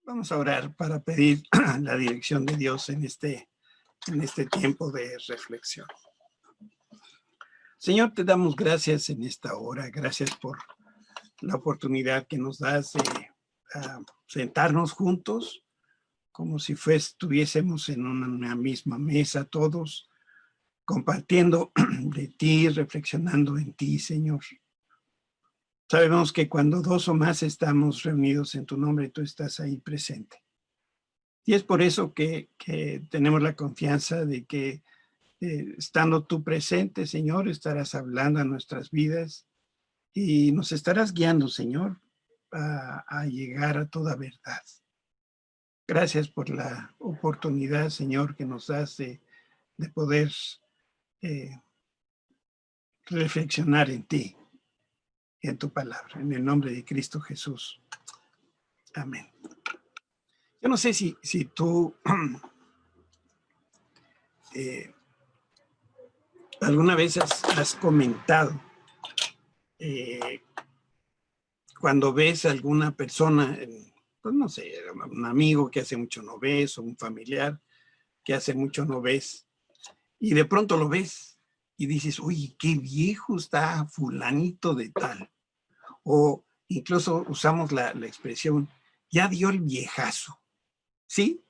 Vamos a orar para pedir la dirección de Dios en este tiempo de reflexión. Señor, te damos gracias en esta hora. Gracias por la oportunidad que nos das de sentarnos juntos, como si estuviésemos en una misma mesa todos, compartiendo de ti, reflexionando en ti, Señor. Sabemos que cuando dos o más estamos reunidos en tu nombre, tú estás ahí presente. Y es por eso que tenemos la confianza de que estando tú presente, Señor, estarás hablando a nuestras vidas y nos estarás guiando, Señor, a llegar a toda verdad. Gracias por la oportunidad, Señor, que nos das de poder reflexionar en ti y en tu palabra. En el nombre de Cristo Jesús. Amén. Yo no sé si tú alguna vez has comentado cuando ves a alguna persona, pues no sé, un amigo que hace mucho no ves, o un familiar que hace mucho no ves, y de pronto lo ves y dices, oye, qué viejo está fulanito de tal. O incluso usamos la expresión, ya dio el viejazo. ¿Sí?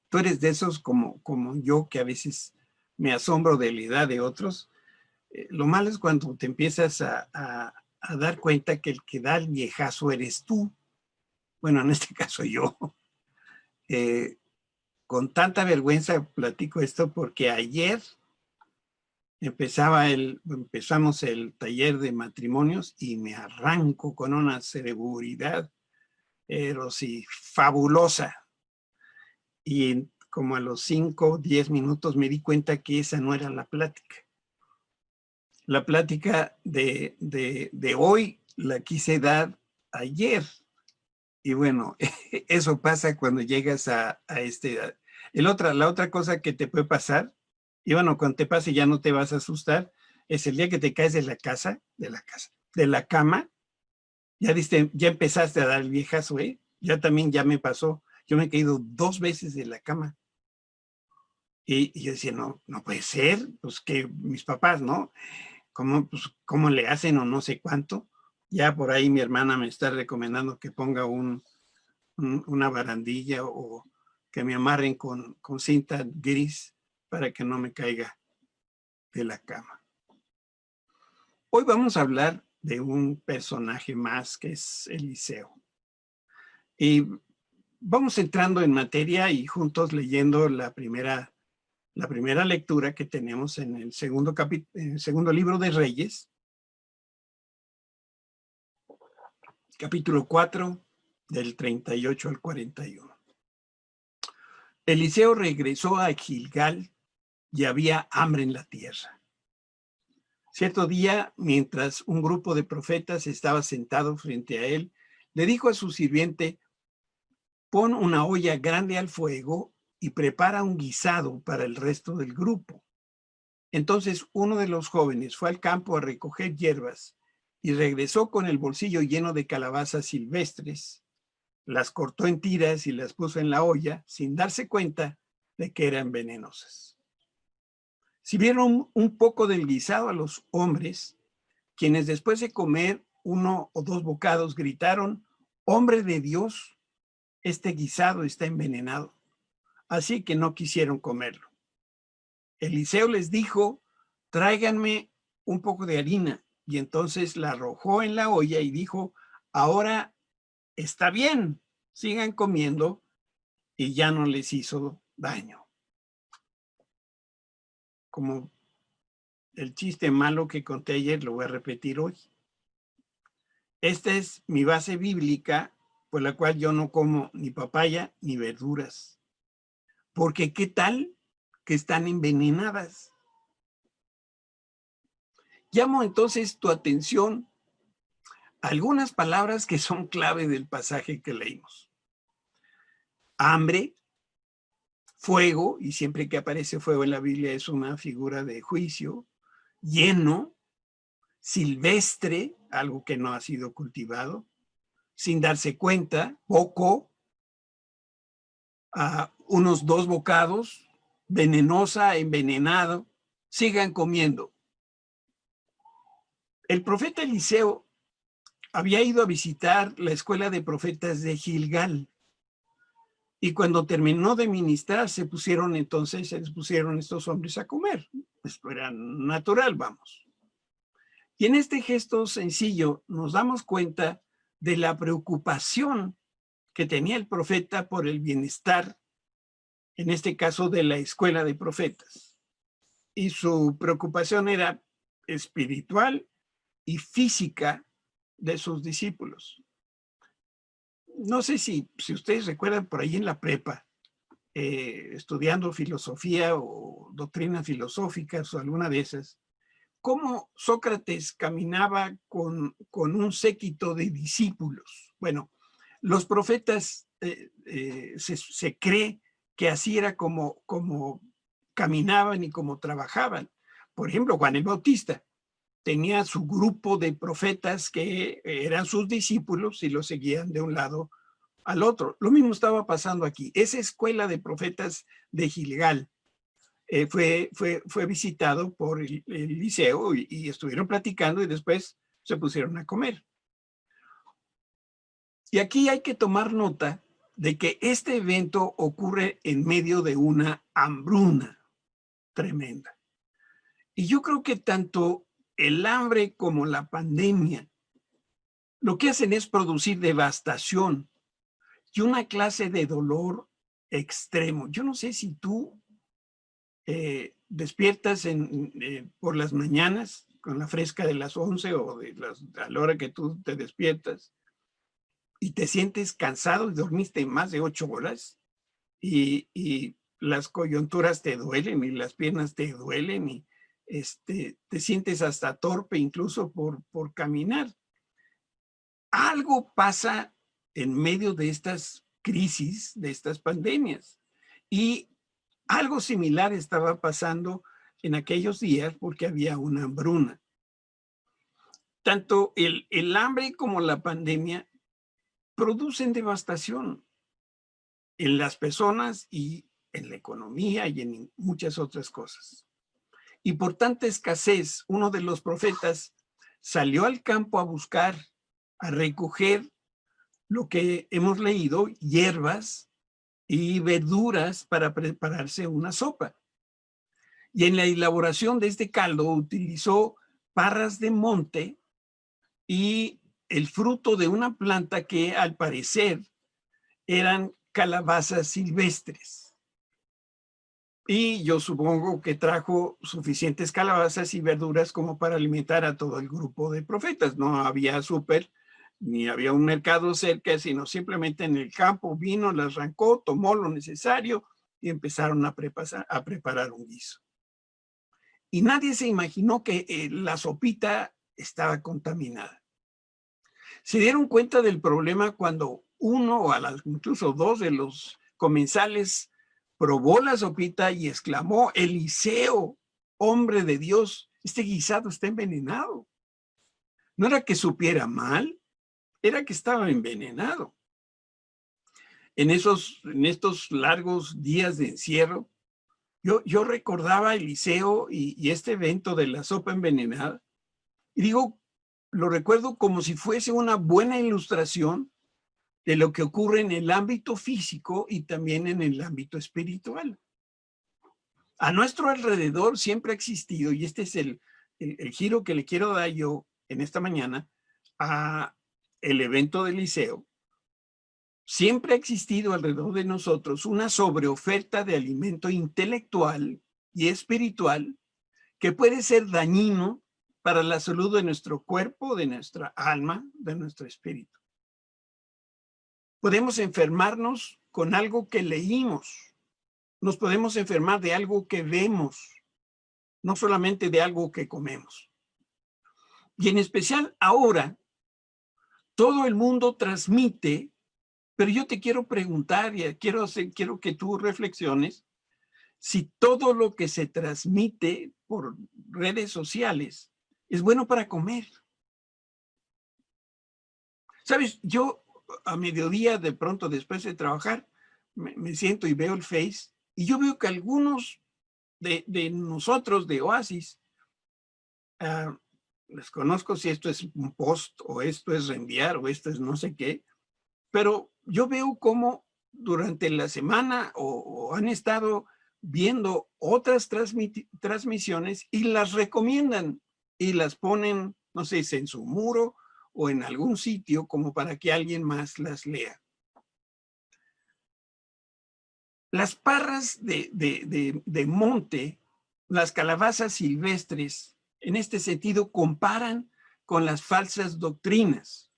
Tú eres de esos como yo, que a veces me asombro de la edad de otros. Lo malo es cuando te empiezas a dar cuenta que el que da el viejazo eres tú. Bueno, en este caso yo. Con tanta vergüenza platico esto porque ayer empezamos el taller de matrimonios y me arranco con una seguridad, pero sí, fabulosa. Y como a los 5 o 10 minutos me di cuenta que esa no era la plática. La plática de hoy la quise dar ayer. Y bueno, eso pasa cuando llegas a esta edad. La otra cosa que te puede pasar, y bueno, cuando te pase ya no te vas a asustar, es el día que te caes de la cama, ya empezaste a dar el viejazo, ¿eh? Ya me pasó. Yo me he caído 2 veces de la cama. Y yo decía, no puede ser, pues que mis papás, ¿no? ¿Cómo le hacen o no sé cuánto? Ya por ahí mi hermana me está recomendando que ponga una barandilla o que me amarren con cinta gris para que no me caiga de la cama. Hoy vamos a hablar de un personaje más que es Eliseo. Y vamos entrando en materia y juntos leyendo la primera lectura que tenemos en el segundo libro de Reyes, capítulo 4, del 38 al 41. Eliseo regresó a Gilgal y había hambre en la tierra. Cierto día, mientras un grupo de profetas estaba sentado frente a él, le dijo a su sirviente, pon una olla grande al fuego y prepara un guisado para el resto del grupo. Entonces uno de los jóvenes fue al campo a recoger hierbas y regresó con el bolsillo lleno de calabazas silvestres. Las cortó en tiras y las puso en la olla sin darse cuenta de que eran venenosas. Sirvieron un poco del guisado a los hombres, quienes después de comer 1 o 2 bocados gritaron, hombre de Dios, este guisado está envenenado. Así que no quisieron comerlo. Eliseo les dijo, tráiganme un poco de harina. Y entonces la arrojó en la olla y dijo, ahora está bien, sigan comiendo, y ya no les hizo daño. Como el chiste malo que conté ayer, lo voy a repetir hoy. Esta es mi base bíblica por la cual yo no como ni papaya ni verduras. Porque ¿qué tal que están envenenadas? Llamo entonces tu atención a algunas palabras que son clave del pasaje que leímos. Hambre, fuego, y siempre que aparece fuego en la Biblia es una figura de juicio, lleno, silvestre, algo que no ha sido cultivado, sin darse cuenta, poco, unos 2 bocados, venenosa, envenenado, sigan comiendo. El profeta Eliseo había ido a visitar la escuela de profetas de Gilgal. Y cuando terminó de ministrar, se les pusieron estos hombres a comer. Esto era natural, vamos. Y en este gesto sencillo nos damos cuenta de la preocupación que tenía el profeta por el bienestar, en este caso de la escuela de profetas. Y su preocupación era espiritual y física de sus discípulos. No sé si ustedes recuerdan por ahí en la prepa, estudiando filosofía o doctrinas filosóficas o alguna de esas, cómo Sócrates caminaba con un séquito de discípulos. Bueno, los profetas se cree que así era como caminaban y como trabajaban. Por ejemplo, Juan el Bautista tenía su grupo de profetas que eran sus discípulos y los seguían de un lado al otro. Lo mismo estaba pasando aquí. Esa escuela de profetas de Gilgal fue visitado por Eliseo y estuvieron platicando y después se pusieron a comer. Y aquí hay que tomar nota de que este evento ocurre en medio de una hambruna tremenda. Y yo creo que tanto el hambre como la pandemia lo que hacen es producir devastación y una clase de dolor extremo. Yo no sé si tú despiertas por las mañanas con la fresca de las 11 o a la hora que tú te despiertas y te sientes cansado y dormiste más de 8 horas y las coyunturas te duelen y las piernas te duelen y te sientes hasta torpe incluso por caminar. Algo pasa en medio de estas crisis, de estas pandemias. Y algo similar estaba pasando en aquellos días porque había una hambruna. Tanto el hambre como la pandemia producen devastación en las personas y en la economía y en muchas otras cosas. Y por tanta escasez, uno de los profetas salió al campo a buscar, a recoger lo que hemos leído, hierbas y verduras para prepararse una sopa. Y en la elaboración de este caldo utilizó parras de monte y el fruto de una planta que al parecer eran calabazas silvestres. Y yo supongo que trajo suficientes calabazas y verduras como para alimentar a todo el grupo de profetas. No había súper, ni había un mercado cerca, sino simplemente en el campo vino, las arrancó, tomó lo necesario y empezaron a preparar un guiso. Y nadie se imaginó que la sopita estaba contaminada. Se dieron cuenta del problema cuando uno o incluso 2 de los comensales probó la sopita y exclamó: Eliseo, hombre de Dios, este guisado está envenenado. No era que supiera mal, era que estaba envenenado. En estos largos días de encierro, yo recordaba a Eliseo y este evento de la sopa envenenada, y digo, lo recuerdo como si fuese una buena ilustración de lo que ocurre en el ámbito físico y también en el ámbito espiritual. A nuestro alrededor siempre ha existido, y este es el giro que le quiero dar yo en esta mañana a el evento de Eliseo. Siempre ha existido alrededor de nosotros una sobreoferta de alimento intelectual y espiritual que puede ser dañino para la salud de nuestro cuerpo, de nuestra alma, de nuestro espíritu. Podemos enfermarnos con algo que leímos. Nos podemos enfermar de algo que vemos, no solamente de algo que comemos. Y en especial ahora, todo el mundo transmite, pero yo te quiero preguntar y quiero que tú reflexiones si todo lo que se transmite por redes sociales es bueno para comer. ¿Sabes? Yo a mediodía, de pronto después de trabajar, me siento y veo el Face, y yo veo que algunos de nosotros, de Oasis, les conozco si esto es un post, o esto es reenviar, o esto es no sé qué, pero yo veo cómo durante la semana o han estado viendo otras transmisiones y las recomiendan y las ponen, no sé, en su muro o en algún sitio como para que alguien más las lea. Las parras de monte, las calabazas silvestres, en este sentido comparan con las falsas doctrinas.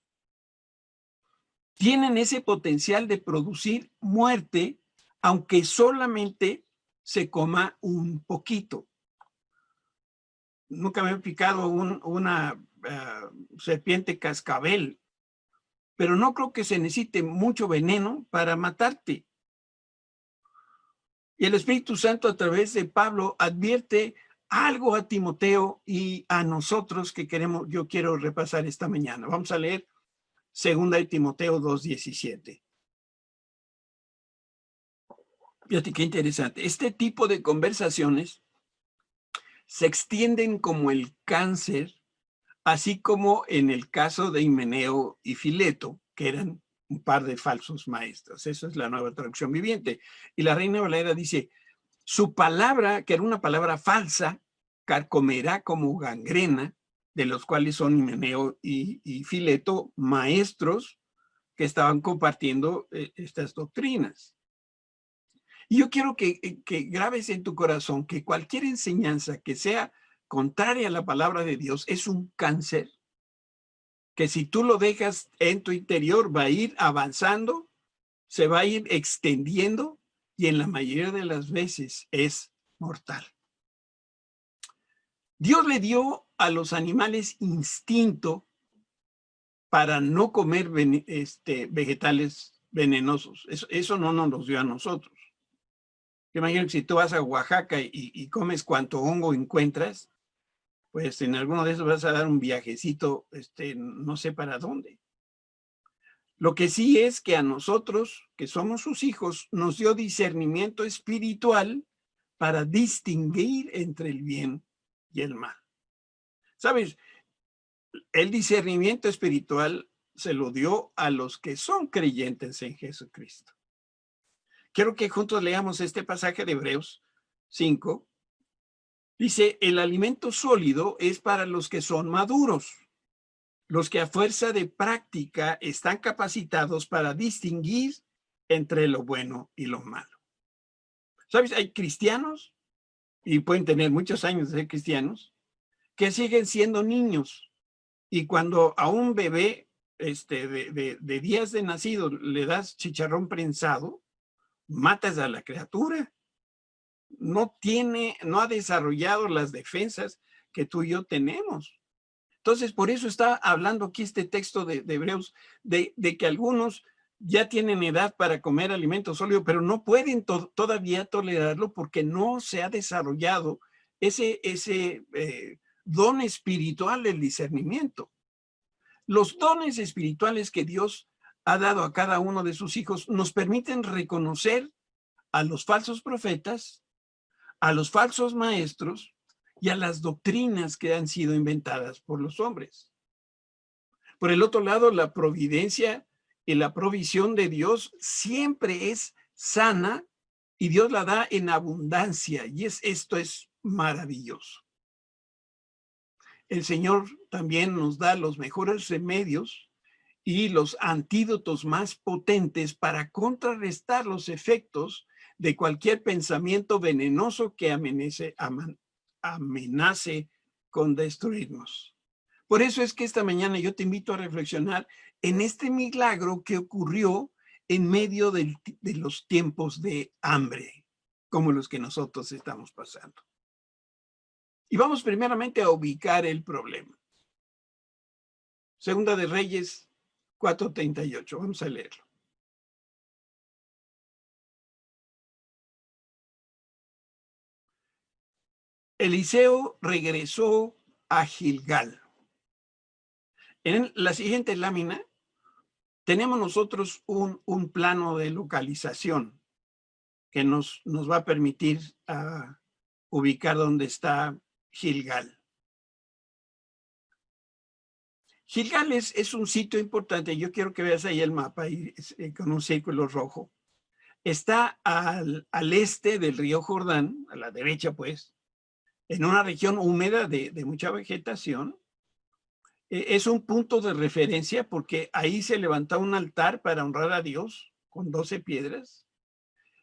Tienen ese potencial de producir muerte, aunque solamente se coma un poquito. Nunca me he picado una serpiente cascabel, pero no creo que se necesite mucho veneno para matarte. Y el Espíritu Santo, a través de Pablo, advierte algo a Timoteo y a nosotros que yo quiero repasar esta mañana. Vamos a leer 2 de Timoteo 2:17. Fíjate qué interesante. Este tipo de conversaciones se extienden como el cáncer, así como en el caso de Himeneo y Fileto, que eran un par de falsos maestros. Esa es la Nueva Traducción Viviente. Y la Reina Valera dice, su palabra, que era una palabra falsa, carcomerá como gangrena, de los cuales son Himeneo y Fileto, maestros que estaban compartiendo estas doctrinas. Y yo quiero que grabes en tu corazón que cualquier enseñanza que sea contraria a la palabra de Dios es un cáncer, que si tú lo dejas en tu interior va a ir avanzando, se va a ir extendiendo y en la mayoría de las veces es mortal. Dios le dio a los animales instinto para no comer vegetales venenosos. Eso no nos los dio a nosotros. Yo imagino que si tú vas a Oaxaca y comes cuanto hongo encuentras, pues en alguno de esos vas a dar un viajecito, no sé para dónde. Lo que sí es que a nosotros, que somos sus hijos, nos dio discernimiento espiritual para distinguir entre el bien y el mal. ¿Sabes? El discernimiento espiritual se lo dio a los que son creyentes en Jesucristo. Quiero que juntos leamos este pasaje de Hebreos 5. Dice, el alimento sólido es para los que son maduros, los que a fuerza de práctica están capacitados para distinguir entre lo bueno y lo malo. ¿Sabes? Hay cristianos, y pueden tener muchos años de ser cristianos, que siguen siendo niños. Y cuando a un bebé de días de nacido le das chicharrón prensado, matas a la criatura. No ha desarrollado las defensas que tú y yo tenemos. Entonces, por eso está hablando aquí este texto de Hebreos, de que algunos ya tienen edad para comer alimento sólido, pero no pueden todavía tolerarlo porque no se ha desarrollado ese don espiritual del discernimiento. Los dones espirituales que Dios ha dado a cada uno de sus hijos nos permiten reconocer a los falsos profetas, a los falsos maestros y a las doctrinas que han sido inventadas por los hombres. Por el otro lado, la providencia y la provisión de Dios siempre es sana y Dios la da en abundancia, y esto es maravilloso. El Señor también nos da los mejores remedios y los antídotos más potentes para contrarrestar los efectos de cualquier pensamiento venenoso que amenace con destruirnos. Por eso es que esta mañana yo te invito a reflexionar en este milagro que ocurrió en medio de los tiempos de hambre, como los que nosotros estamos pasando. Y vamos primeramente a ubicar el problema. Segunda de Reyes 4:38. Vamos a leerlo. Eliseo regresó a Gilgal. En la siguiente lámina tenemos nosotros un plano de localización que nos va a permitir ubicar dónde está Gilgal. Gilgal es un sitio importante. Yo quiero que veas ahí el mapa ahí, con un círculo rojo. Está al este del río Jordán, a la derecha pues, en una región húmeda de mucha vegetación. Es un punto de referencia porque ahí se levantó un altar para honrar a Dios con 12 piedras.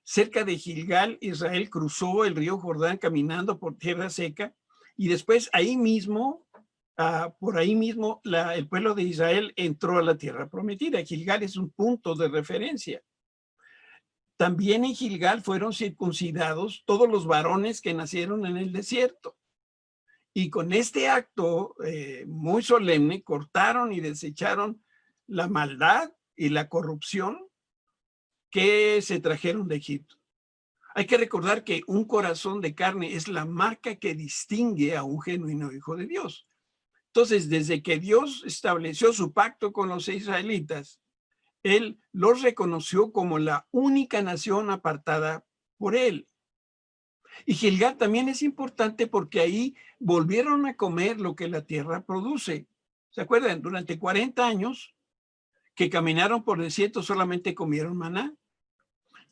Cerca de Gilgal, Israel cruzó el río Jordán caminando por tierra seca y después ahí mismo, por ahí mismo, el pueblo de Israel entró a la tierra prometida. Gilgal es un punto de referencia. También en Gilgal fueron circuncidados todos los varones que nacieron en el desierto. Y con este acto muy solemne cortaron y desecharon la maldad y la corrupción que se trajeron de Egipto. Hay que recordar que un corazón de carne es la marca que distingue a un genuino hijo de Dios. Entonces, desde que Dios estableció su pacto con los israelitas, Él los reconoció como la única nación apartada por Él. Y Gilgal también es importante porque ahí volvieron a comer lo que la tierra produce. ¿Se acuerdan? Durante 40 años que caminaron por el desierto solamente comieron maná.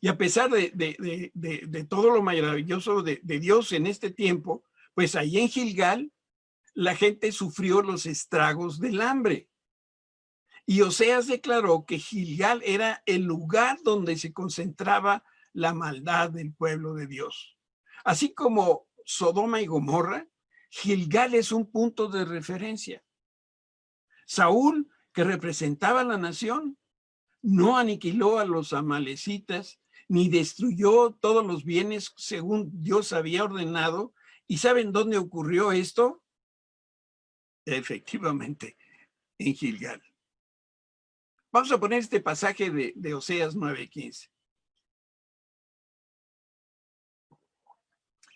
Y a pesar de todo lo maravilloso de Dios en este tiempo, pues ahí en Gilgal la gente sufrió los estragos del hambre. Y Oseas declaró que Gilgal era el lugar donde se concentraba la maldad del pueblo de Dios. Así como Sodoma y Gomorra, Gilgal es un punto de referencia. Saúl, que representaba a la nación, no aniquiló a los amalecitas, ni destruyó todos los bienes según Dios había ordenado. ¿Y saben dónde ocurrió esto? Efectivamente, en Gilgal. Vamos a poner este pasaje de Oseas 9:15.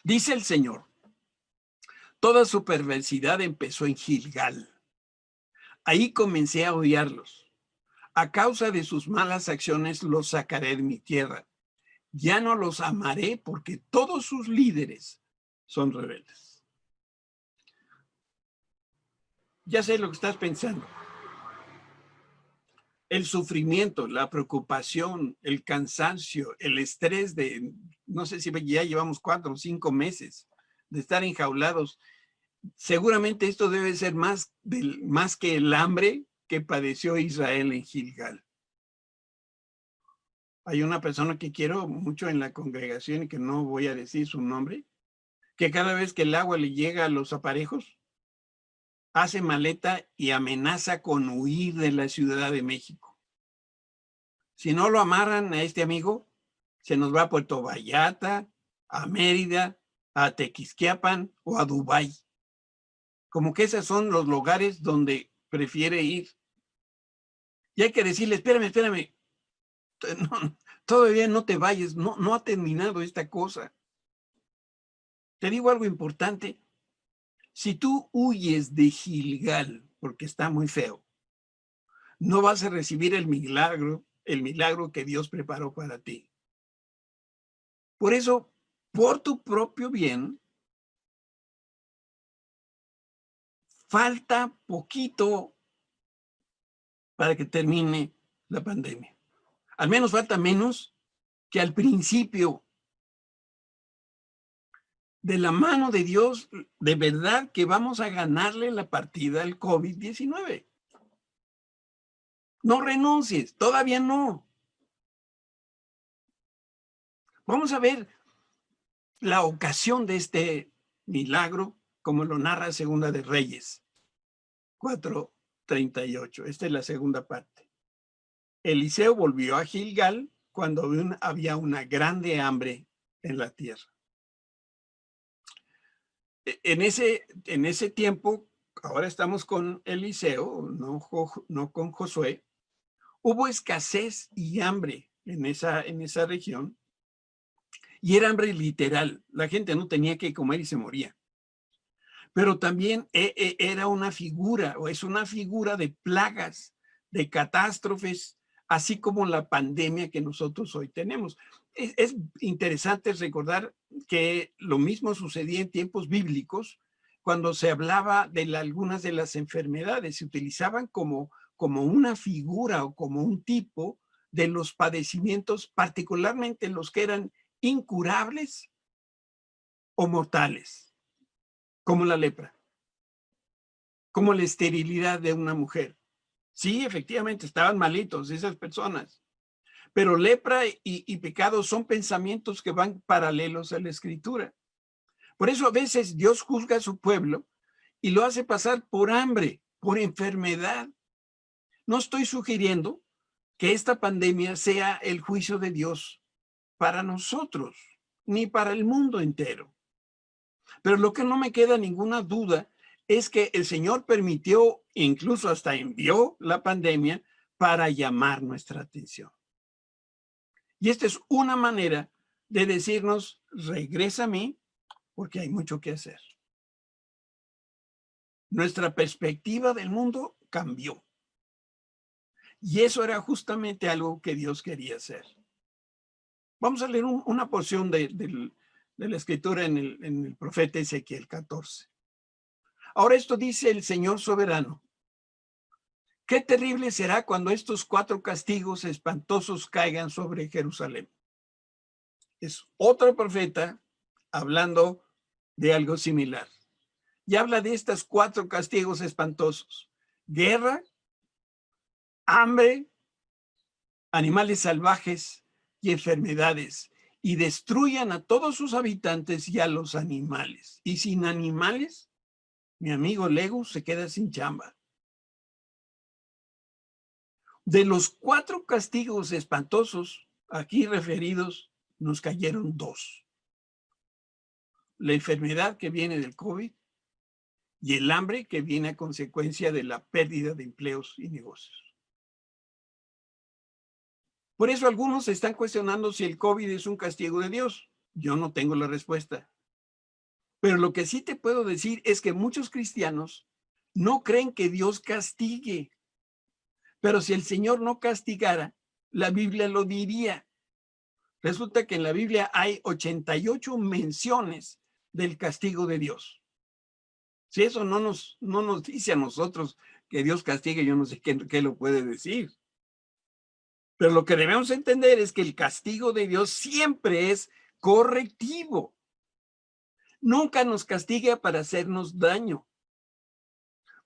Dice el Señor, toda su perversidad empezó en Gilgal. Ahí comencé a odiarlos. A causa de sus malas acciones los sacaré de mi tierra. Ya no los amaré porque todos sus líderes son rebeldes. Ya sé lo que estás pensando. El sufrimiento, la preocupación, el cansancio, el estrés de, no sé si ya llevamos 4 o 5 meses de estar enjaulados. Seguramente esto debe ser más que el hambre que padeció Israel en Gilgal. Hay una persona que quiero mucho en la congregación y que no voy a decir su nombre, que cada vez que el agua le llega a los aparejos, hace maleta y amenaza con huir de la Ciudad de México. Si no lo amarran a este amigo, se nos va a Puerto Vallarta, a Mérida, a Tequisquiapan o a Dubái. Como que esos son los lugares donde prefiere ir. Y hay que decirle, espérame, no, todavía no te vayas, no ha terminado esta cosa. Te digo algo importante. Si tú huyes de Gilgal porque está muy feo, no vas a recibir el milagro que Dios preparó para ti. Por eso, por tu propio bien, falta poquito para que termine la pandemia. Al menos falta menos que al principio. De la mano de Dios, de verdad que vamos a ganarle la partida al COVID-19. No renuncies, todavía no. Vamos a ver la ocasión de este milagro, como lo narra Segunda de Reyes 4:38. Esta es la segunda parte. Eliseo volvió a Gilgal cuando había una grande hambre en la tierra. En ese tiempo, ahora estamos con Eliseo, no con Josué, hubo escasez y hambre en esa región, y era hambre literal. La gente no tenía que comer y se moría. Pero también era una figura, o es una figura de plagas, de catástrofes así como la pandemia que nosotros hoy tenemos. Es interesante recordar que lo mismo sucedía en tiempos bíblicos cuando se hablaba de algunas de las enfermedades. Se utilizaban como una figura o como un tipo de los padecimientos, particularmente los que eran incurables o mortales, como la lepra, como la esterilidad de una mujer. Sí, efectivamente, estaban malitos esas personas. Pero lepra y pecado son pensamientos que van paralelos a la Escritura. Por eso a veces Dios juzga a su pueblo y lo hace pasar por hambre, por enfermedad. No estoy sugiriendo que esta pandemia sea el juicio de Dios para nosotros, ni para el mundo entero. Pero lo que no me queda ninguna duda es que el Señor permitió, incluso hasta envió la pandemia para llamar nuestra atención. Y esta es una manera de decirnos, regresa a mí, porque hay mucho que hacer. Nuestra perspectiva del mundo cambió. Y eso era justamente algo que Dios quería hacer. Vamos a leer una porción de la escritura en el profeta Ezequiel 14. Ahora esto dice el Señor soberano. Qué terrible será cuando estos 4 castigos espantosos caigan sobre Jerusalén. Es otro profeta hablando de algo similar. Y habla de estos 4 castigos espantosos: guerra, hambre, animales salvajes y enfermedades, y destruyan a todos sus habitantes y a los animales. Y sin animales, mi amigo Lego se queda sin chamba. De los 4 castigos espantosos aquí referidos, nos cayeron 2. La enfermedad que viene del COVID y el hambre que viene a consecuencia de la pérdida de empleos y negocios. Por eso algunos están cuestionando si el COVID es un castigo de Dios. Yo no tengo la respuesta. Pero lo que sí te puedo decir es que muchos cristianos no creen que Dios castigue. Pero si el Señor no castigara, la Biblia lo diría. Resulta que en la Biblia hay 88 menciones del castigo de Dios. Si eso no nos dice a nosotros que Dios castigue, yo no sé qué lo puede decir. Pero lo que debemos entender es que el castigo de Dios siempre es correctivo. Nunca nos castiga para hacernos daño.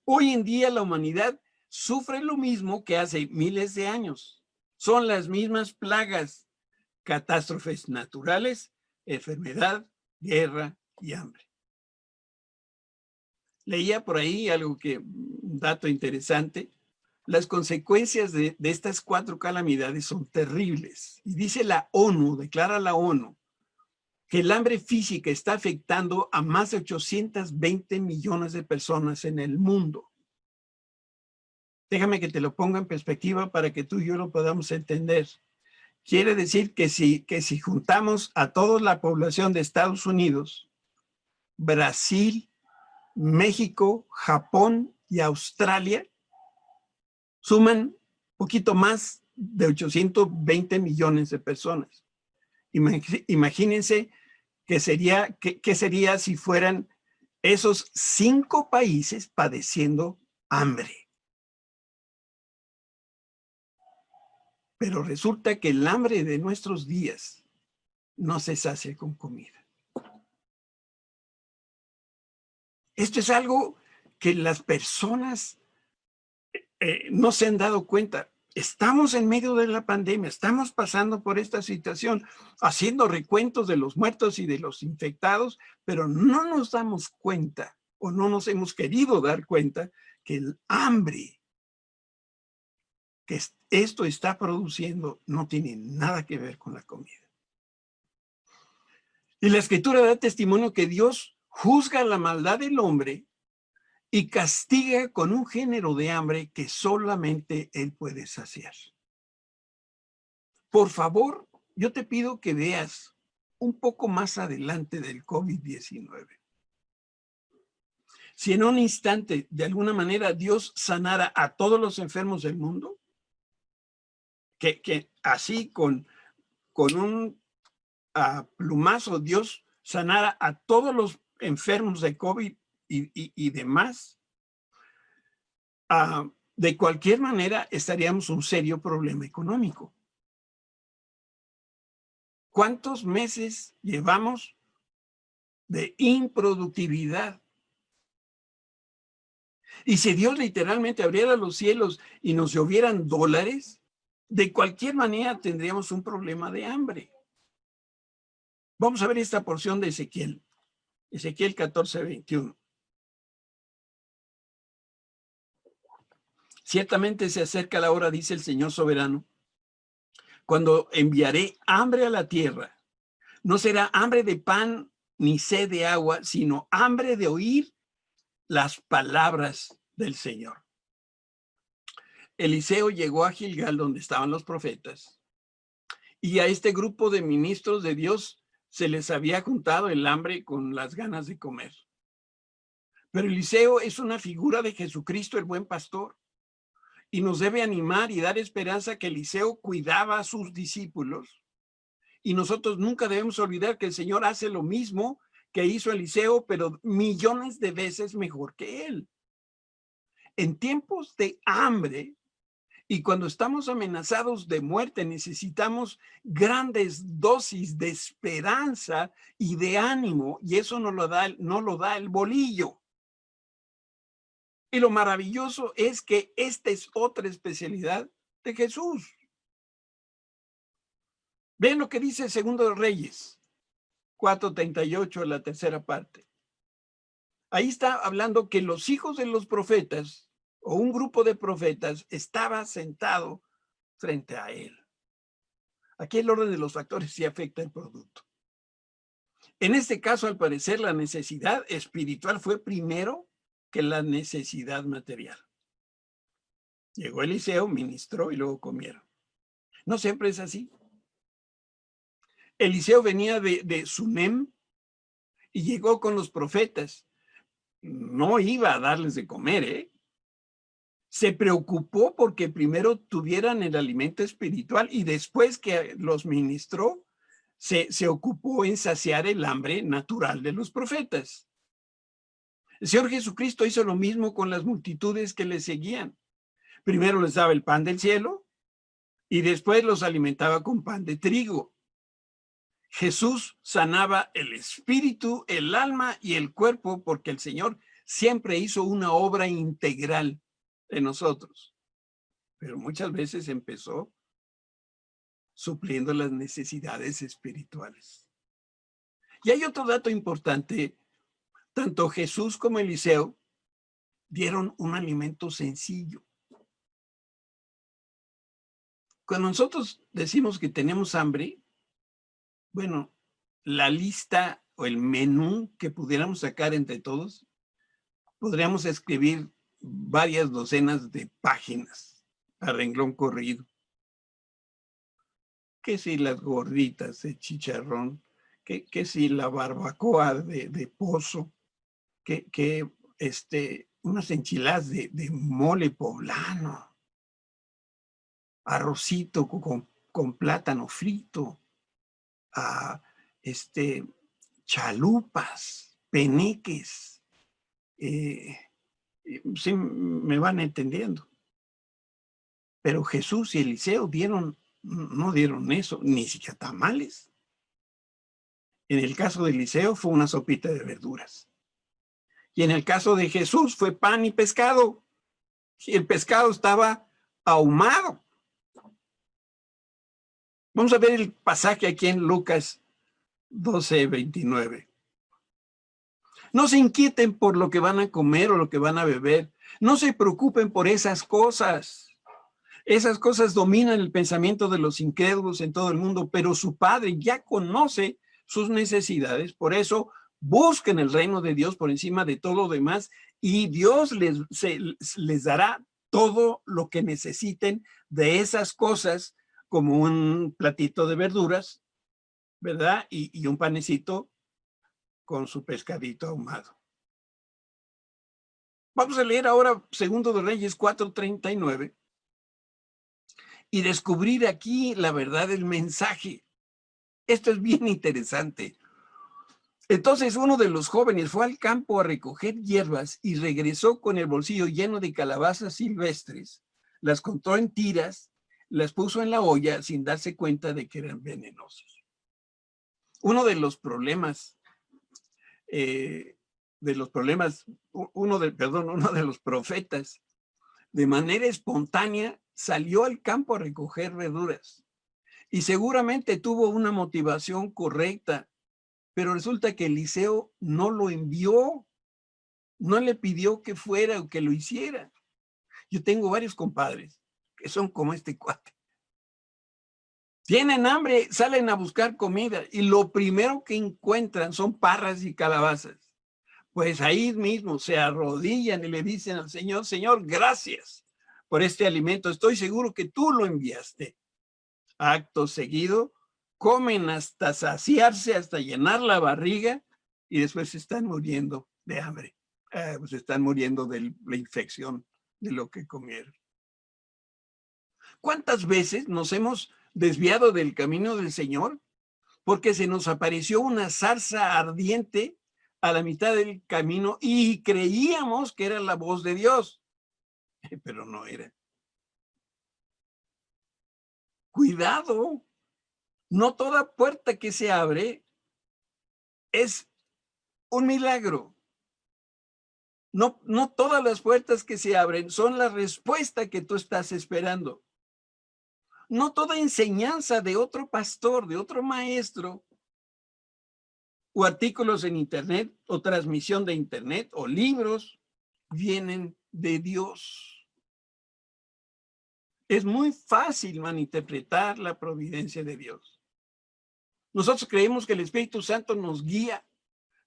Hoy en día la humanidad sufre lo mismo que hace miles de años. Son las mismas plagas, catástrofes naturales, enfermedad, guerra y hambre. Leía por ahí un dato interesante. Las consecuencias de estas 4 calamidades son terribles. Y dice la ONU, declara la ONU, que el hambre física está afectando a más de 820 millones de personas en el mundo. Déjame que te lo ponga en perspectiva para que tú y yo lo podamos entender. Quiere decir que si juntamos a toda la población de Estados Unidos, Brasil, México, Japón y Australia, suman poquito más de 820 millones de personas. Imagínense qué sería si fueran esos 5 países padeciendo hambre. Pero resulta que el hambre de nuestros días no se sacia con comida. Esto es algo que las personas no se han dado cuenta. Estamos en medio de la pandemia, estamos pasando por esta situación, haciendo recuentos de los muertos y de los infectados, pero no nos damos cuenta o no nos hemos querido dar cuenta que el hambre que esto está produciendo no tiene nada que ver con la comida. Y la Escritura da testimonio que Dios juzga la maldad del hombre y castiga con un género de hambre que solamente Él puede saciar. Por favor, yo te pido que veas un poco más adelante del COVID-19. Si en un instante, de alguna manera, Dios sanara a todos los enfermos del mundo, que así con un plumazo Dios sanara a todos los enfermos de COVID y demás, de cualquier manera estaríamos un serio problema económico. ¿Cuántos meses llevamos de improductividad? Y si Dios literalmente abriera los cielos y nos llovieran dólares, de cualquier manera tendríamos un problema de hambre. Vamos a ver esta porción de Ezequiel. Ezequiel 14:21. Ciertamente se acerca la hora, dice el Señor soberano, cuando enviaré hambre a la tierra. No será hambre de pan ni sed de agua, sino hambre de oír las palabras del Señor. Eliseo llegó a Gilgal, donde estaban los profetas, y a este grupo de ministros de Dios se les había juntado el hambre con las ganas de comer. Pero Eliseo es una figura de Jesucristo, el buen pastor, y nos debe animar y dar esperanza que Eliseo cuidaba a sus discípulos. Y nosotros nunca debemos olvidar que el Señor hace lo mismo que hizo Eliseo, pero millones de veces mejor que él. En tiempos de hambre y cuando estamos amenazados de muerte, necesitamos grandes dosis de esperanza y de ánimo, y eso no lo da el bolillo. Y lo maravilloso es que esta es otra especialidad de Jesús. Vean lo que dice el Segundo de Reyes, 4:38, la tercera parte. Ahí está hablando que los hijos de los profetas, o un grupo de profetas, estaba sentado frente a él. Aquí el orden de los factores sí afecta el producto. En este caso, al parecer, la necesidad espiritual fue primero que la necesidad material. Llegó Eliseo, ministró y luego comieron. No siempre es así. Eliseo venía de Sunem y llegó con los profetas. No iba a darles de comer, ¿eh? Se preocupó porque primero tuvieran el alimento espiritual y después que los ministró, se ocupó en saciar el hambre natural de los profetas. El Señor Jesucristo hizo lo mismo con las multitudes que le seguían. Primero les daba el pan del cielo y después los alimentaba con pan de trigo. Jesús sanaba el espíritu, el alma y el cuerpo porque el Señor siempre hizo una obra integral en nosotros. Pero muchas veces empezó supliendo las necesidades espirituales. Y hay otro dato importante. Tanto Jesús como Eliseo dieron un alimento sencillo. Cuando nosotros decimos que tenemos hambre, bueno, la lista o el menú que pudiéramos sacar entre todos, podríamos escribir varias docenas de páginas a renglón corrido. Que si las gorditas de chicharrón, que si la barbacoa de pozo, que unas enchiladas de mole poblano, arrocito con plátano frito, chalupas, peneques, sí me van entendiendo. Pero Jesús y Eliseo no dieron eso, ni siquiera tamales. En el caso de Eliseo fue una sopita de verduras. Y en el caso de Jesús fue pan y pescado. Y el pescado estaba ahumado. Vamos a ver el pasaje aquí en Lucas 12:29. No se inquieten por lo que van a comer o lo que van a beber. No se preocupen por esas cosas. Esas cosas dominan el pensamiento de los incrédulos en todo el mundo, pero su Padre ya conoce sus necesidades. Por eso busquen el reino de Dios por encima de todo lo demás y Dios les dará todo lo que necesiten de esas cosas, como un platito de verduras, ¿verdad? Y un panecito con su pescadito ahumado. Vamos a leer ahora Segundo de Reyes 4:39. y descubrir aquí la verdad del mensaje. Esto es bien interesante. Entonces uno de los jóvenes fue al campo a recoger hierbas y regresó con el bolsillo lleno de calabazas silvestres. Las contó en tiras, las puso en la olla sin darse cuenta de que eran venenosos. Uno de los problemas, uno de los profetas, de manera espontánea salió al campo a recoger verduras y seguramente tuvo una motivación correcta, pero resulta que Eliseo no lo envió, no le pidió que fuera o que lo hiciera. Yo tengo varios compadres que son como este cuate. Tienen hambre, salen a buscar comida y lo primero que encuentran son parras y calabazas. Pues ahí mismo se arrodillan y le dicen al Señor, Señor, gracias por este alimento. Estoy seguro que tú lo enviaste. Acto seguido, comen hasta saciarse, hasta llenar la barriga y después se están muriendo de hambre. Pues están muriendo de la infección de lo que comieron. ¿Cuántas veces nos hemos desviado del camino del Señor porque se nos apareció una zarza ardiente a la mitad del camino y creíamos que era la voz de Dios, pero no era? Cuidado, no toda puerta que se abre es un milagro. No todas las puertas que se abren son la respuesta que tú estás esperando. No toda enseñanza de otro pastor, de otro maestro, o artículos en internet, o transmisión de internet, o libros, vienen de Dios. Es muy fácil malinterpretar la providencia de Dios. Nosotros creemos que el Espíritu Santo nos guía,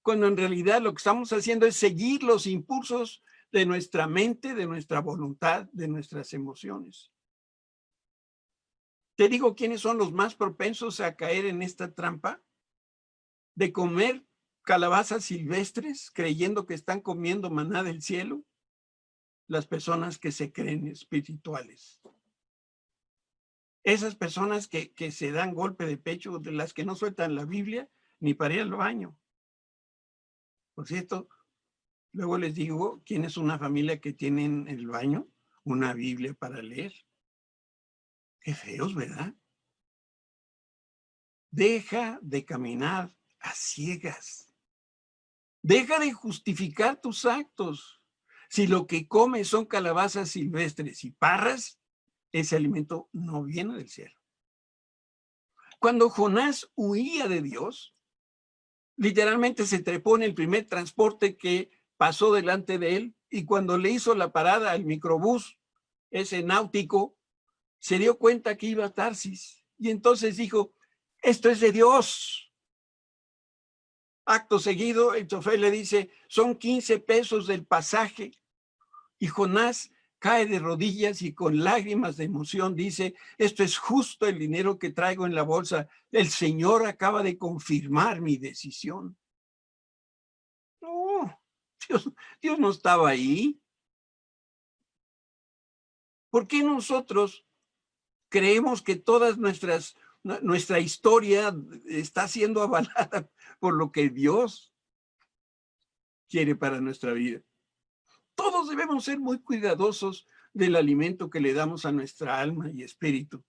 cuando en realidad lo que estamos haciendo es seguir los impulsos de nuestra mente, de nuestra voluntad, de nuestras emociones. Te digo quiénes son los más propensos a caer en esta trampa de comer calabazas silvestres creyendo que están comiendo maná del cielo. Las personas que se creen espirituales. Esas personas que se dan golpe de pecho, de las que no sueltan la Biblia ni para ir al baño. Por cierto, luego les digo quién es una familia que tiene en el baño una Biblia para leer. Qué feos, ¿verdad? Deja de caminar a ciegas. Deja de justificar tus actos. Si lo que comes son calabazas silvestres y parras, ese alimento no viene del cielo. Cuando Jonás huía de Dios, literalmente se trepó en el primer transporte que pasó delante de él, y cuando le hizo la parada al microbús, ese náutico, se dio cuenta que iba a Tarsis, y entonces dijo, esto es de Dios. Acto seguido, el chofer le dice, son 15 pesos del pasaje, y Jonás cae de rodillas y con lágrimas de emoción dice, esto es justo el dinero que traigo en la bolsa. El Señor acaba de confirmar mi decisión. No, Dios no estaba ahí. ¿Por qué nosotros creemos que nuestra historia está siendo avalada por lo que Dios quiere para nuestra vida? Todos debemos ser muy cuidadosos del alimento que le damos a nuestra alma y espíritu.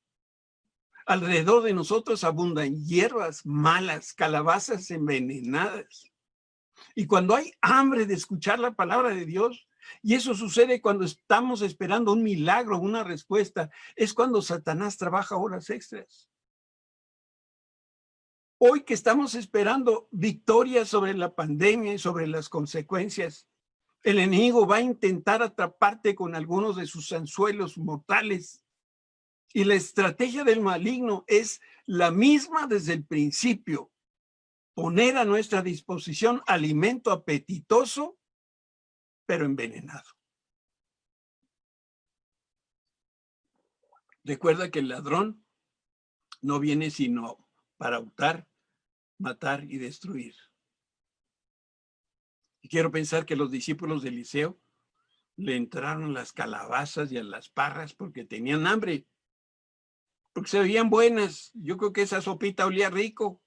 Alrededor de nosotros abundan hierbas malas, calabazas envenenadas. Y cuando hay hambre de escuchar la palabra de Dios, y eso sucede cuando estamos esperando un milagro, una respuesta, es cuando Satanás trabaja horas extras. Hoy que estamos esperando victoria sobre la pandemia y sobre las consecuencias, el enemigo va a intentar atraparte con algunos de sus anzuelos mortales. Y la estrategia del maligno es la misma desde el principio. Poner a nuestra disposición alimento apetitoso, pero envenenado. Recuerda que el ladrón no viene sino para hurtar, matar y destruir. Y quiero pensar que los discípulos de Eliseo le entraron las calabazas y a las parras porque tenían hambre. porque se veían buenas. Yo creo que esa sopita olía rico.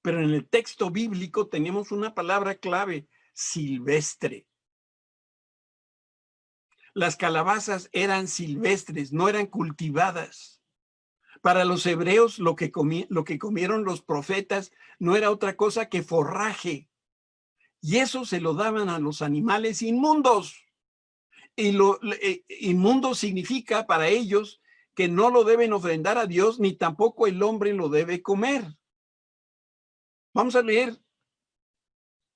Pero en el texto bíblico tenemos una palabra clave: silvestre. Las calabazas eran silvestres, no eran cultivadas. Para los hebreos, lo que comieron los profetas no era otra cosa que forraje. Y eso se lo daban a los animales inmundos. Y inmundo significa para ellos que no lo deben ofrendar a Dios, ni tampoco el hombre lo debe comer. Vamos a leer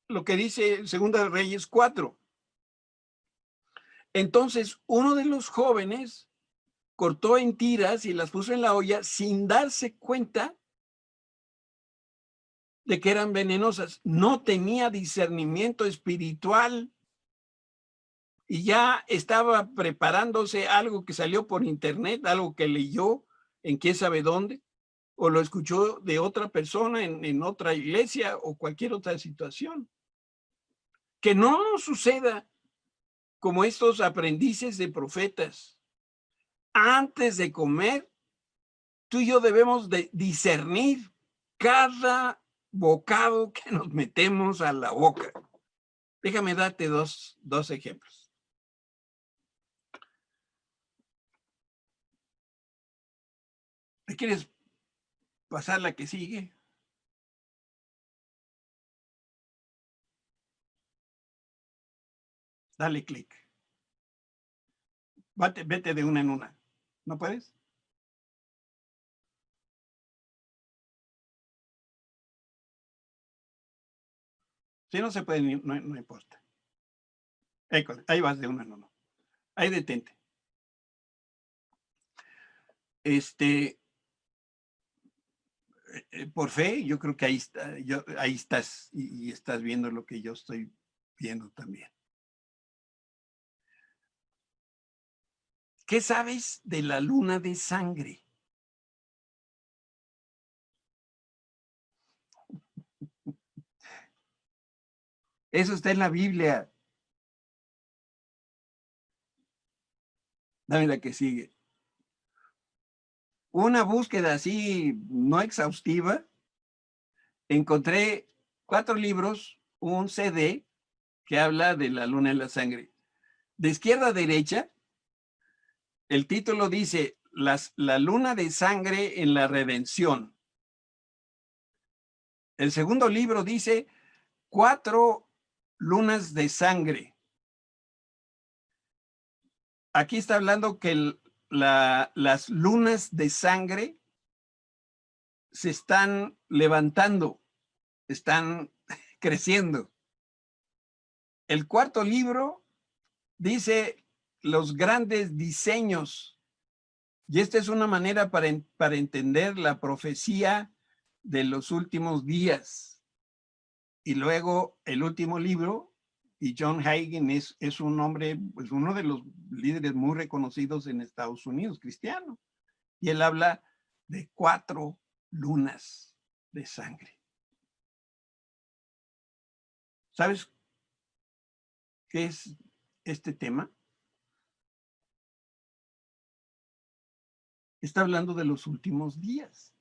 lo que dice 2 Reyes 4. Entonces, uno de los jóvenes cortó en tiras y las puso en la olla sin darse cuenta de que eran venenosas. No tenía discernimiento espiritual y ya estaba preparándose algo que salió por internet, algo que leyó en quién sabe dónde, o lo escuchó de otra persona en otra iglesia o cualquier otra situación. Que no nos suceda como estos aprendices de profetas. Antes de comer, tú y yo debemos de discernir cada bocado que nos metemos a la boca. Déjame darte dos ejemplos. ¿Quieres pasar la que sigue? Dale clic. Vete de una en una. ¿No puedes? Si no se puede, no importa. Ahí vas de una en una. Ahí detente. Por fe, yo creo que ahí estás y estás viendo lo que yo estoy viendo también. ¿Qué sabes de la luna de sangre? Eso está en la Biblia. Dame la que sigue. Una búsqueda así no exhaustiva, encontré 4 libros, un CD que habla de la luna de la sangre. De izquierda a derecha, el título dice la luna de sangre en la redención. El segundo libro dice 4 lunas de sangre. Aquí está hablando que las lunas de sangre se están levantando, están creciendo. El cuarto libro dice los grandes diseños. Y esta es una manera para entender la profecía de los últimos días. Y luego el último libro, y John Hagin es un hombre, pues uno de los líderes muy reconocidos en Estados Unidos, cristiano. Y él habla de 4 lunas de sangre. ¿Sabes qué es este tema? Está hablando de los últimos días.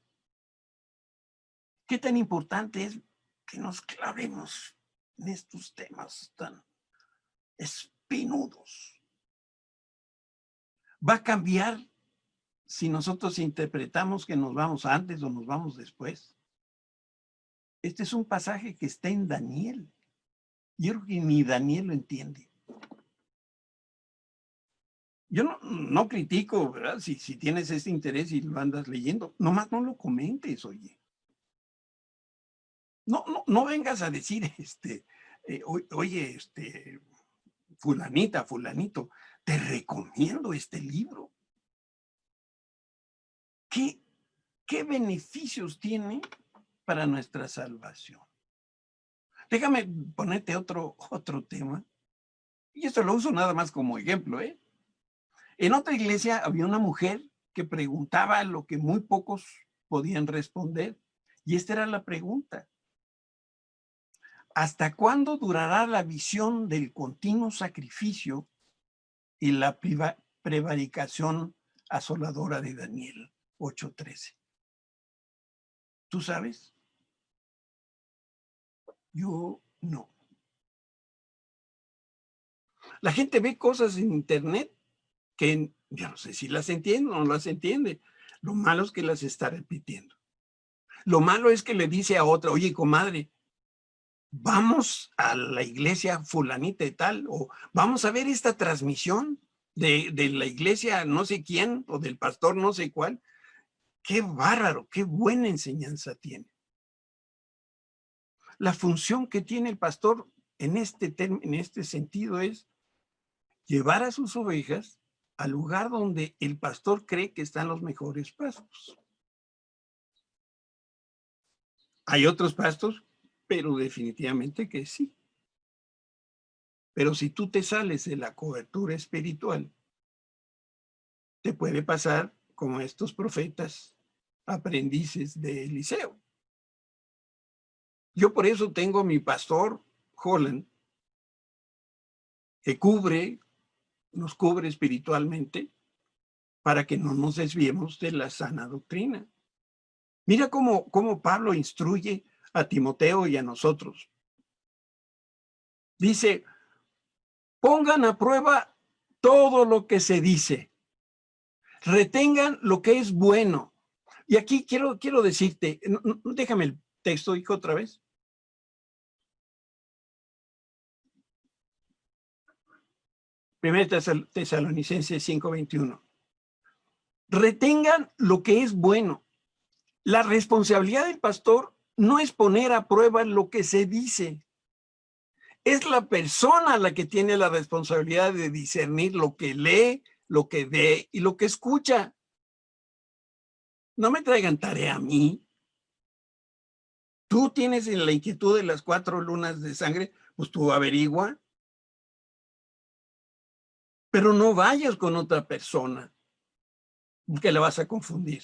¿Qué tan importante es que nos clavemos en estos temas tan espinudos? ¿Va a cambiar si nosotros interpretamos que nos vamos antes o nos vamos después? Este es un pasaje que está en Daniel. Yo creo que ni Daniel lo entiende. Yo no critico, ¿verdad? Si tienes ese interés y lo andas leyendo, nomás no lo comentes, oye. No vengas a decir, oye, fulanita, fulanito, te recomiendo este libro. ¿Qué beneficios tiene para nuestra salvación? Déjame ponerte otro tema. Y esto lo uso nada más como ejemplo, ¿eh? En otra iglesia había una mujer que preguntaba lo que muy pocos podían responder. Y esta era la pregunta. ¿Hasta cuándo durará la visión del continuo sacrificio y la prevaricación asoladora de Daniel? 8:13. ¿Tú sabes? Yo no. La gente ve cosas en internet que ya no sé si las entiende o no las entiende. Lo malo es que las está repitiendo. Lo malo es que le dice a otra, oye, comadre, vamos a la iglesia fulanita y tal, o vamos a ver esta transmisión de la iglesia no sé quién, o del pastor no sé cuál. Qué bárbaro, qué buena enseñanza tiene. La función que tiene el pastor en este sentido es llevar a sus ovejas al lugar donde el pastor cree que están los mejores pastos. Hay otros pastos, pero definitivamente que sí. Pero si tú te sales de la cobertura espiritual, te puede pasar como estos profetas aprendices de Eliseo. Yo por eso tengo a mi pastor Holland, que nos cubre espiritualmente para que no nos desviemos de la sana doctrina. Mira cómo Pablo instruye a Timoteo y a nosotros. Dice, pongan a prueba todo lo que se dice. Retengan lo que es bueno. Y aquí quiero decirte, déjame el texto, hijo, otra vez. Primera Tesalonicenses 5:21. Retengan lo que es bueno. La responsabilidad del pastor no es poner a prueba lo que se dice. Es la persona la que tiene la responsabilidad de discernir lo que lee, lo que ve y lo que escucha. No me traigan tarea a mí. Tú tienes la inquietud de las 4 lunas de sangre, pues tú averigua. Pero no vayas con otra persona que la vas a confundir.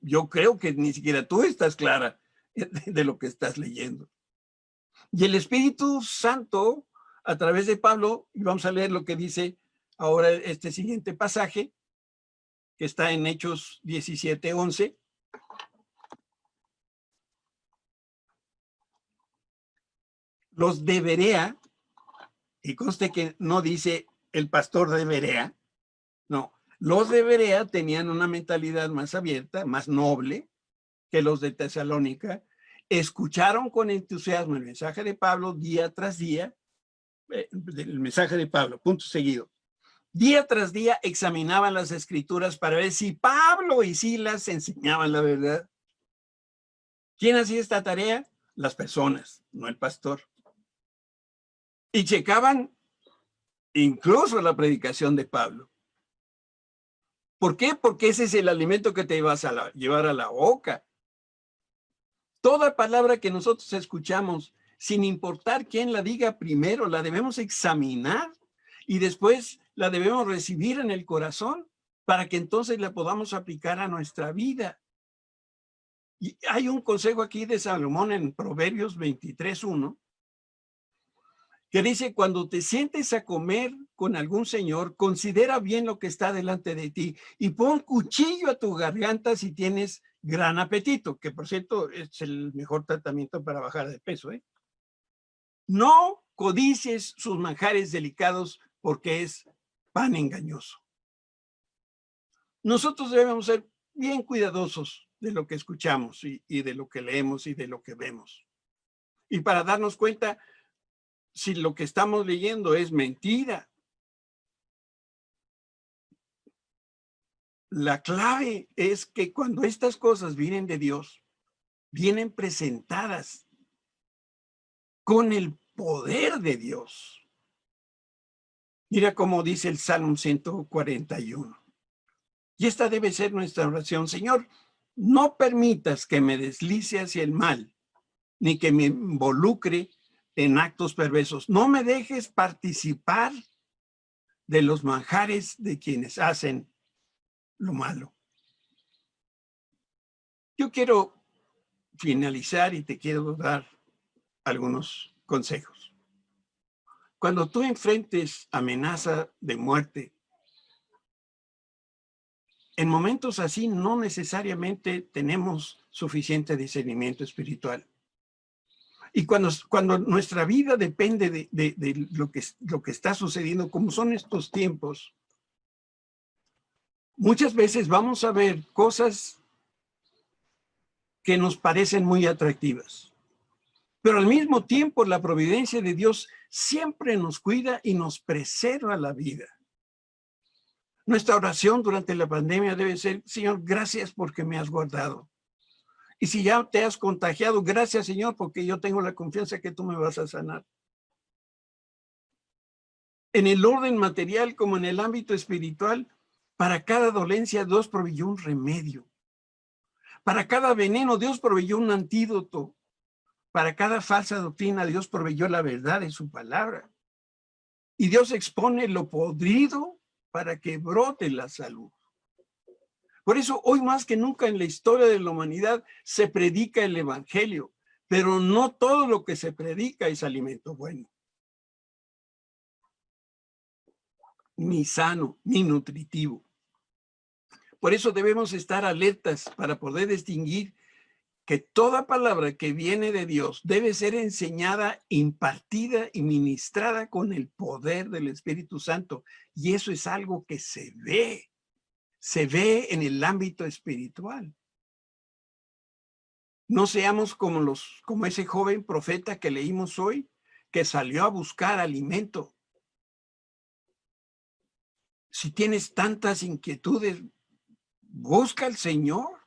Yo creo que ni siquiera tú estás clara de lo que estás leyendo. Y el Espíritu Santo, a través de Pablo, y vamos a leer lo que dice ahora este siguiente pasaje, que está en Hechos 17:11. Los de Berea, y conste que no dice el pastor de Berea, no, los de Berea tenían una mentalidad más abierta, más noble que los de Tesalónica, escucharon con entusiasmo el mensaje de Pablo día tras día, el mensaje de Pablo, punto seguido. Día tras día examinaban las escrituras para ver si Pablo y Silas enseñaban la verdad. ¿Quién hacía esta tarea? Las personas, no el pastor. Y checaban incluso la predicación de Pablo. ¿Por qué? Porque ese es el alimento que te vas a llevar a la boca. Toda palabra que nosotros escuchamos, sin importar quién la diga primero, la debemos examinar y después la debemos recibir en el corazón para que entonces la podamos aplicar a nuestra vida. Y hay un consejo aquí de Salomón en Proverbios 23:1 que dice, cuando te sientes a comer con algún señor, considera bien lo que está delante de ti y pon cuchillo a tu garganta si tienes gran apetito, que por cierto es el mejor tratamiento para bajar de peso. No codicies sus manjares delicados porque es pan engañoso. Nosotros debemos ser bien cuidadosos de lo que escuchamos y de lo que leemos y de lo que vemos. Y para darnos cuenta si lo que estamos leyendo es mentira. La clave es que cuando estas cosas vienen de Dios, vienen presentadas con el poder de Dios. Mira cómo dice el Salmo 141. Y esta debe ser nuestra oración. Señor, no permitas que me deslice hacia el mal, ni que me involucre en actos perversos. No me dejes participar de los manjares de quienes hacen lo malo. Yo quiero finalizar y te quiero dar algunos consejos. Cuando tú enfrentes amenaza de muerte, en momentos así no necesariamente tenemos suficiente discernimiento espiritual. Y cuando nuestra vida depende de lo que está sucediendo, como son estos tiempos, muchas veces vamos a ver cosas que nos parecen muy atractivas. Pero al mismo tiempo, la providencia de Dios siempre nos cuida y nos preserva la vida. Nuestra oración durante la pandemia debe ser: Señor, gracias porque me has guardado. Y si ya te has contagiado, gracias, Señor, porque yo tengo la confianza que tú me vas a sanar. En el orden material como en el ámbito espiritual, para cada dolencia Dios proveyó un remedio. Para cada veneno Dios proveyó un antídoto. Para cada falsa doctrina Dios proveyó la verdad de su palabra. Y Dios expone lo podrido para que brote la salud. Por eso hoy más que nunca en la historia de la humanidad se predica el evangelio, pero no todo lo que se predica es alimento bueno, ni sano, ni nutritivo. Por eso debemos estar alertas para poder distinguir que toda palabra que viene de Dios debe ser enseñada, impartida y ministrada con el poder del Espíritu Santo. Y eso es algo que se ve en el ámbito espiritual. No seamos como ese joven profeta que leímos hoy, que salió a buscar alimento. Si tienes tantas inquietudes, busca al Señor.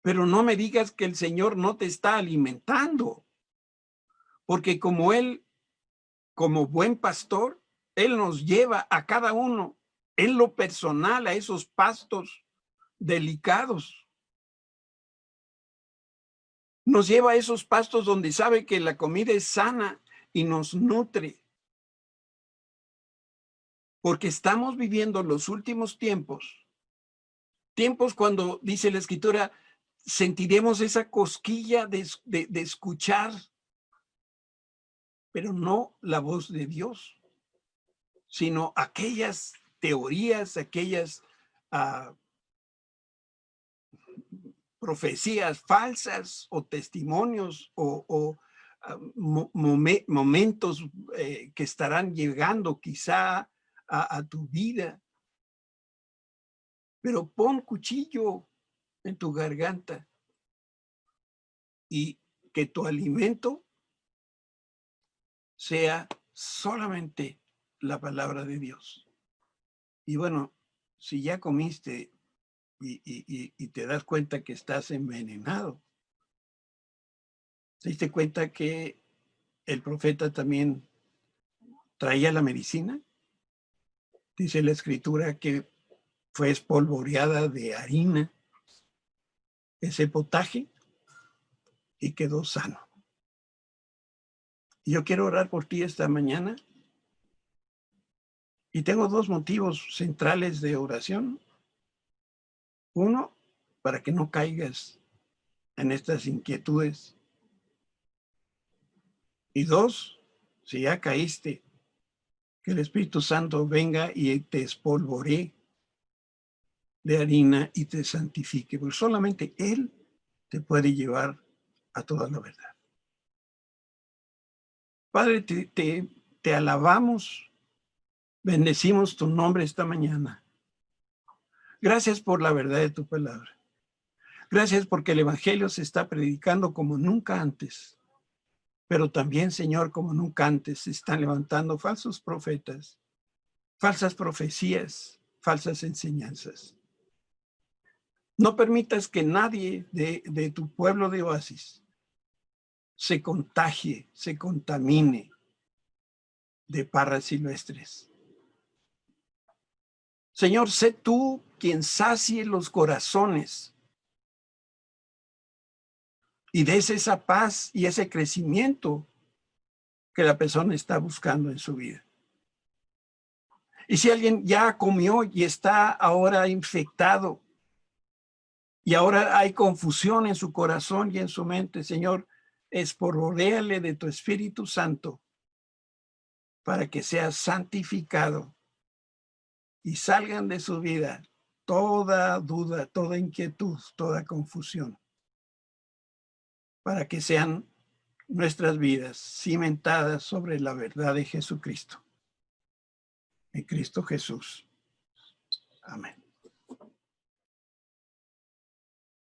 Pero no me digas que el Señor no te está alimentando, porque como Él, como buen pastor, Él nos lleva a cada uno en lo personal a esos pastos delicados. Nos lleva a esos pastos donde sabe que la comida es sana y nos nutre. Porque estamos viviendo los últimos tiempos cuando, dice la Escritura, sentiremos esa cosquilla de escuchar, pero no la voz de Dios, sino aquellas teorías, aquellas profecías falsas o testimonios o momentos que estarán llegando quizá a tu vida. Pero pon cuchillo en tu garganta y que tu alimento sea solamente la palabra de Dios. Y bueno, si ya comiste y te das cuenta que estás envenenado, ¿te diste cuenta que el profeta también traía la medicina? Dice la Escritura que fue espolvoreada de harina ese potaje y quedó sano. Y yo quiero orar por ti esta mañana. Y tengo dos motivos centrales de oración. Uno, para que no caigas en estas inquietudes. Y dos, si ya caíste, que el Espíritu Santo venga y te espolvoree de harina y te santifique, porque solamente Él te puede llevar a toda la verdad. Padre, te alabamos, bendecimos tu nombre esta mañana. Gracias por la verdad de tu palabra. Gracias porque el Evangelio se está predicando como nunca antes. Pero también, Señor, como nunca antes, se están levantando falsos profetas, falsas profecías, falsas enseñanzas. No permitas que nadie de tu pueblo de Oasis se contagie, se contamine de parras silvestres. Señor, sé tú quien sacie los corazones y des esa paz y ese crecimiento que la persona está buscando en su vida. Y si alguien ya comió y está ahora infectado y ahora hay confusión en su corazón y en su mente, Señor, espolvoréale de tu Espíritu Santo para que sea santificado y salgan de su vida toda duda, toda inquietud, toda confusión, para que sean nuestras vidas cimentadas sobre la verdad de Jesucristo, de Cristo Jesús. Amén.